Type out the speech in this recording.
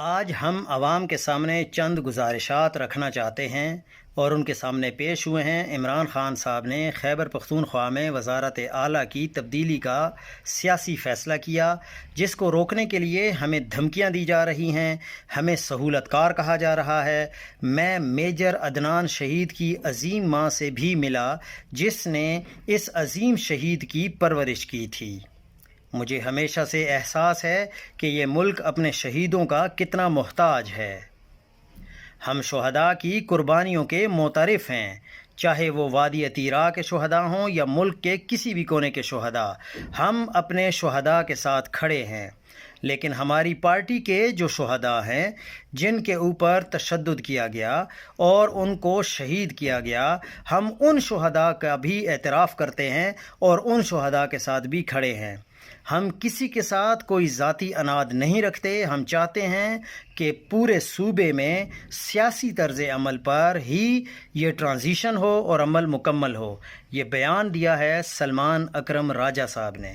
آج ہم عوام کے سامنے چند گزارشات رکھنا چاہتے ہیں اور ان کے سامنے پیش ہوئے ہیں۔ عمران خان صاحب نے خیبر پختونخوا میں وزارت اعلیٰ کی تبدیلی کا سیاسی فیصلہ کیا، جس کو روکنے کے لیے ہمیں دھمکیاں دی جا رہی ہیں، ہمیں سہولت کار کہا جا رہا ہے۔ میں میجر عدنان شہید کی عظیم ماں سے بھی ملا، جس نے اس عظیم شہید کی پرورش کی تھی۔ مجھے ہمیشہ سے احساس ہے کہ یہ ملک اپنے شہیدوں کا کتنا محتاج ہے۔ ہم شہداء کی قربانیوں کے معترف ہیں، چاہے وہ وادی عتیرا کے شہداء ہوں یا ملک کے کسی بھی کونے کے شہداء۔ ہم اپنے شہداء کے ساتھ کھڑے ہیں، لیکن ہماری پارٹی کے جو شہداء ہیں جن کے اوپر تشدد کیا گیا اور ان کو شہید کیا گیا، ہم ان شہداء کا بھی اعتراف کرتے ہیں اور ان شہداء کے ساتھ بھی کھڑے ہیں۔ ہم کسی کے ساتھ کوئی ذاتی اناد نہیں رکھتے۔ ہم چاہتے ہیں کہ پورے صوبے میں سیاسی طرز عمل پر ہی یہ ٹرانزیشن ہو اور عمل مکمل ہو۔ یہ بیان دیا ہے سلمان اکرم راجہ صاحب نے۔